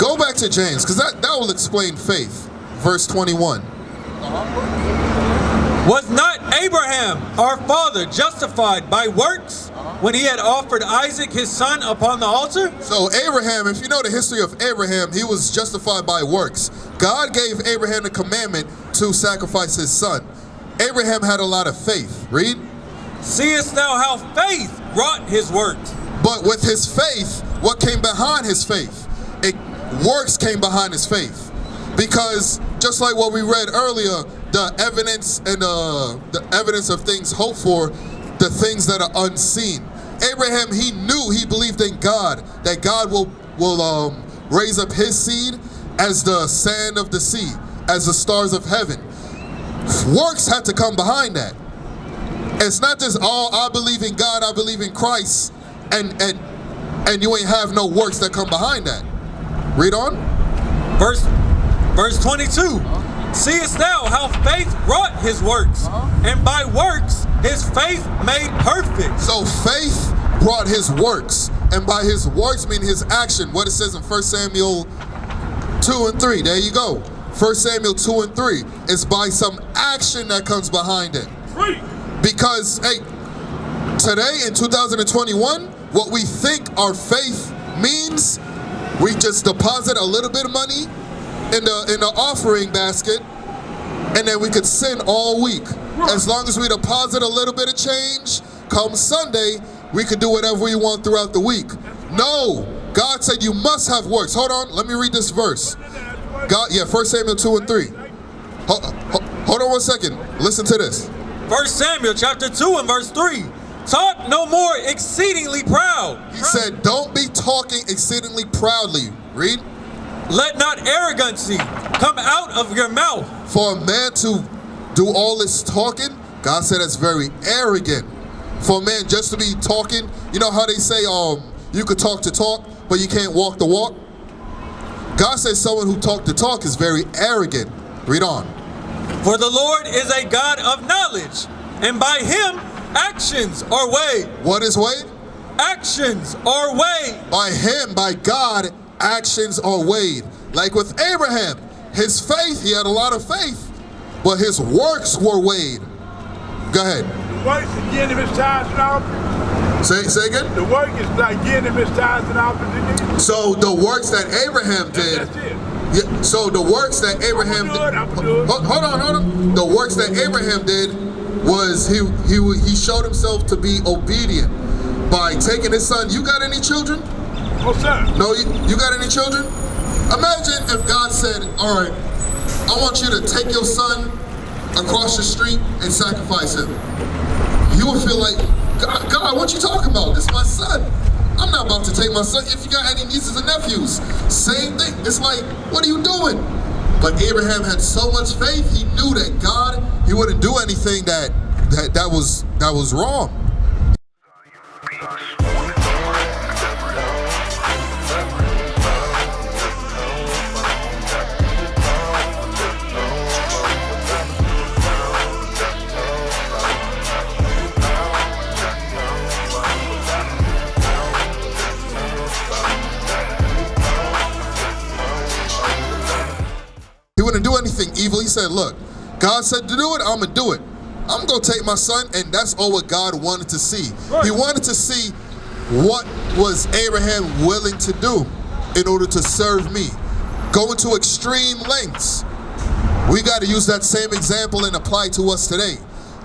Go back to James, because that will explain faith. Verse 21. Was not Abraham, our father, justified by works when he had offered Isaac his son upon the altar? So Abraham, if you know the history of Abraham, he was justified by works. God gave Abraham the commandment to sacrifice his son. Abraham had a lot of faith. Read. Seest thou how faith wrought his works? But with his faith, what came behind his faith? Works came behind his faith. Because just like what we read earlier, the evidence and the evidence of things hoped for, the things that are unseen. Abraham, he knew, he believed in God, that God will raise up his seed as the sand of the sea, as the stars of heaven. Works had to come behind that. It's not just, oh, I believe in God, I believe in Christ, and you ain't have no works that come behind that. Read on. Verse 22. Seest thou how faith wrought his works, and by works his faith made perfect. So faith brought his works, and by his works mean his action. What it says in 1 Samuel 2 and 3. There you go. 1 Samuel 2 and 3. It's by some action that comes behind it. Because, hey, today in 2021, what we think our faith means, we just deposit a little bit of money in the offering basket, and then we could sin all week. As long as we deposit a little bit of change, come Sunday, we could do whatever we want throughout the week. No, God said you must have works. Hold on, let me read this verse. God, 1 Samuel 2 and 3. Hold on one second. Listen to this. 1 Samuel chapter 2 and verse 3. Talk no more exceedingly proud. He said, don't be talking exceedingly proudly. Read. Let not arrogancy come out of your mouth. For a man to do all this talking, God said that's very arrogant. For a man just to be talking, you know how they say you could talk the talk, but you can't walk the walk? God says someone who talk the talk is very arrogant. Read on. For the Lord is a God of knowledge, and by him actions are weighed. What is weighed? Actions are weighed. By him, by God, actions are weighed. Like with Abraham, his faith, he had a lot of faith, but his works were weighed. Go ahead. The works is getting him his tithes and offerings. Say again? The work is like getting him his tithes and offerings. So the works that Abraham did. That's it. Yeah, so the works that Abraham did. Hold on. The works that Abraham did was he showed himself to be obedient by taking his son. You got any children? Oh, sir. No, you got any children? Imagine if God said, all right, I want you to take your son across the street and sacrifice him. You would feel like, God, what you talking about? This is my son. I'm not about to take my son. If you got any nieces and nephews, same thing. It's like, what are you doing? But Abraham had so much faith, he knew that God, he wouldn't do anything that was wrong. He wouldn't do anything evil. He said, look, God said to do it, I'm going to do it. I'm going to take my son, and that's all what God wanted to see. Right. He wanted to see what was Abraham willing to do in order to serve me. Going to extreme lengths. We got to use that same example and apply to us today.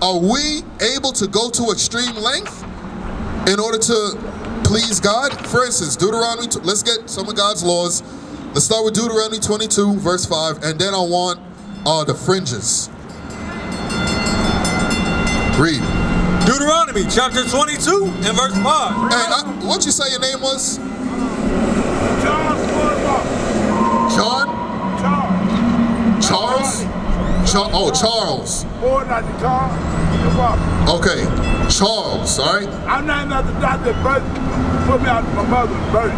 Are we able to go to extreme length in order to please God? For instance, Deuteronomy, let's get some of God's laws. Let's start with Deuteronomy 22, verse 5, and then I want the fringes. Read. Deuteronomy chapter 22 and verse 5. Hey, what you say your name was? John? Charles? Charles. Or not the car. Okay, Charles, all right? I'm not the doctor, but put me out to my mother's birth.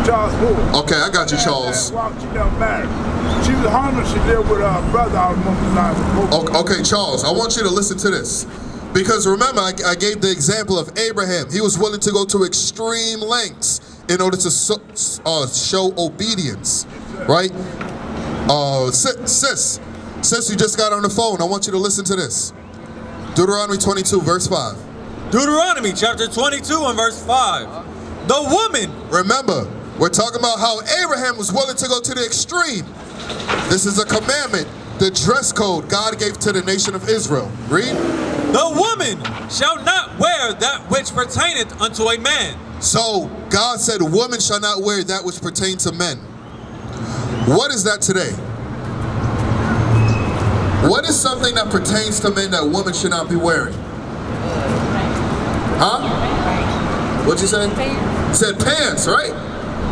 Charles Ford. Okay, I got you, Charles. She never married. She was homeless. She lived with her brother. Okay, Charles, I want you to listen to this. Because remember, I gave the example of Abraham. He was willing to go to extreme lengths in order to show obedience. right? Sis, you just got on the phone. I want you to listen to this. Deuteronomy 22, verse 5. Deuteronomy chapter 22 and verse 5. The woman. Remember, we're talking about how Abraham was willing to go to the extreme. This is a commandment, the dress code God gave to the nation of Israel. Read. The woman shall not wear that which pertaineth unto a man. So God said, woman shall not wear that which pertains to men. What is that today? What is something that pertains to men that women should not be wearing? Huh? What'd you say? Pants. Said pants, right?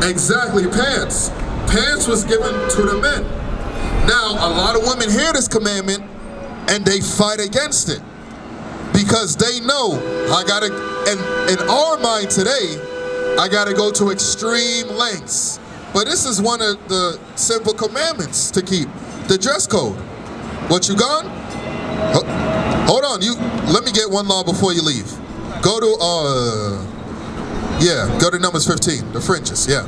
Exactly, pants. Pants was given to the men. Now, a lot of women hear this commandment and they fight against it because they know I gotta, and in our mind today, I gotta go to extreme lengths. But this is one of the simple commandments to keep, the dress code. What you gone? Hold on, let me get one law before you leave. Go to go to Numbers 15, the fringes, yeah.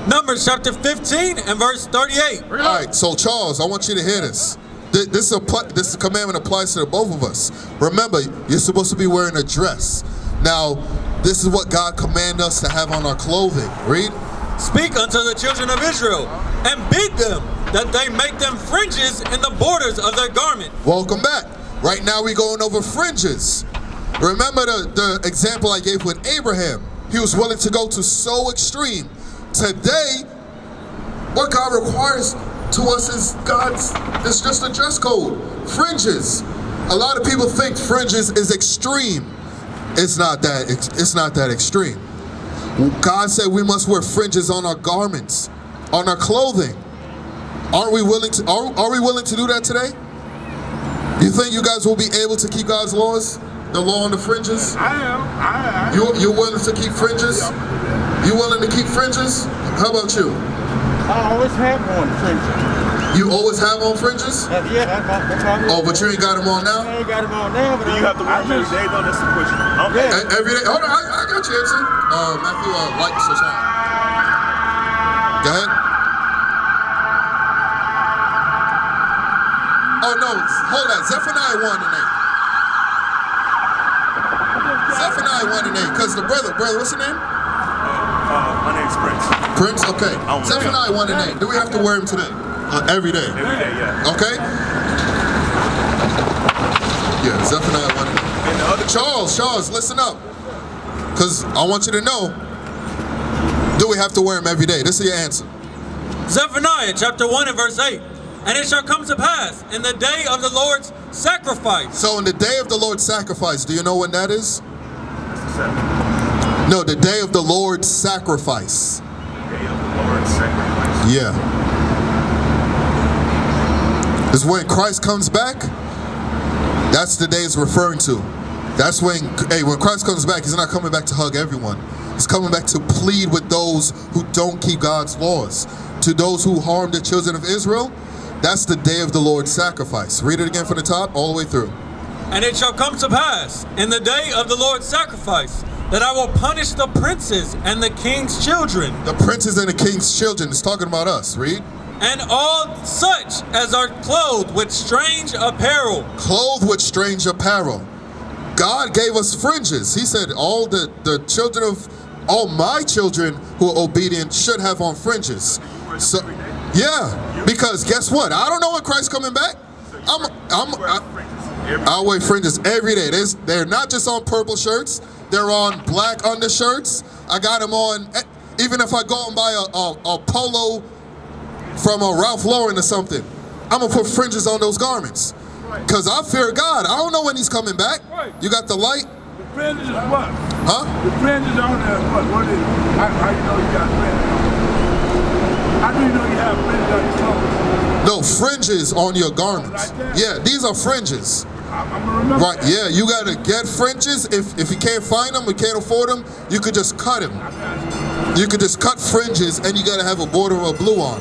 Numbers chapter 15 and verse 38. All right, so Charles, I want you to hear this. This commandment applies to the both of us. Remember, you're supposed to be wearing a dress. Now, this is what God commanded us to have on our clothing. Read. Speak unto the children of Israel, and bid them that they make them fringes in the borders of their garment. Welcome back. Right now we're going over fringes. Remember the example I gave with Abraham. He was willing to go to so extreme. Today, what God requires to us is it's just a dress code. Fringes. A lot of people think fringes is extreme. It's not that extreme. God said we must wear fringes on our garments, on our clothing. Are we willing to do that today? You think you guys will be able to keep God's laws? The law on the fringes? I am. You're willing to keep fringes? You willing to keep fringes? How about you? I always have on fringes. You always have on fringes? Yeah. Oh, but you ain't got them on now? I ain't got them on now, but Do you have to wear them every day though? That's the question. Okay. Yeah. Every day? Hold on, I got you, answer. Matthew, lights or something. Go ahead. Oh no, hold on. Zephaniah 1 and 8. Zephaniah 1 and 8, because the brother, what's the name? My name's Prince. Prince, okay. Zephaniah 1 and 8. Do we have to wear him today? Every day. Every day, yeah. Okay? Yeah, Zephaniah 1 and 8. And the other Charles, listen up. Because I want you to know, do we have to wear him every day? This is your answer. Zephaniah chapter 1 and verse 8. And it shall come to pass in the day of the Lord's sacrifice. So in the day of the Lord's sacrifice, do you know when that is? That's the seventh. No, the day of the Lord's sacrifice. Day of the Lord's sacrifice. Yeah. Is when Christ comes back. That's the day it's referring to. That's when Christ comes back, he's not coming back to hug everyone. He's coming back to plead with those who don't keep God's laws. To those who harm the children of Israel, that's the day of the Lord's sacrifice. Read it again from the top, all the way through. And it shall come to pass in the day of the Lord's sacrifice that I will punish the princes and the king's children. The princes and the king's children. It's talking about us. Read. And all such as are clothed with strange apparel. Clothed with strange apparel. God gave us fringes. He said all the children of all my children who are obedient should have on fringes. So, yeah, because guess what? I don't know when Christ's coming back. I wear fringes every day. They're not just on purple shirts. They're on black undershirts. I got them on. Even if I go and buy a polo from a Ralph Lauren or something, I'm gonna put fringes on those garments. Because I fear God. I don't know when he's coming back. You got the light? The fringes is what? Huh? The fringes on there is what? What is it? How you know you got fringes on? How do you know you have fringes on your clothes? No, fringes on your garments. Like that? Yeah, these are fringes. I'm gonna remember. Right, yeah, you gotta get fringes. If you can't find them, you can't afford them, you could just cut them. You could just cut fringes and you gotta have a border of blue on.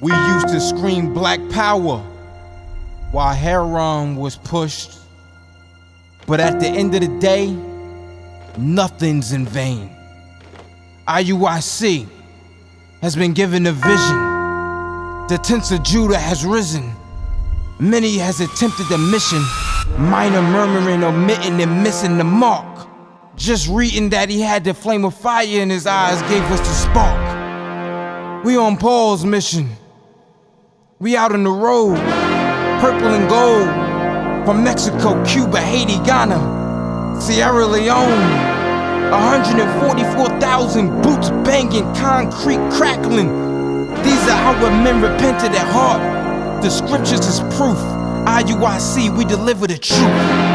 We used to scream black power while heroin was pushed. But at the end of the day, nothing's in vain. IUIC has been given a vision. The tents of Judah has risen. Many has attempted the mission, minor murmuring, omitting, and missing the mark. Just reading that he had the flame of fire in his eyes gave us the spark. We on Paul's mission. We out on the road, purple and gold, from Mexico, Cuba, Haiti, Ghana, Sierra Leone. 144,000 boots banging, concrete crackling. These are how men repented at heart. The scriptures is proof. IUIC, we deliver the truth.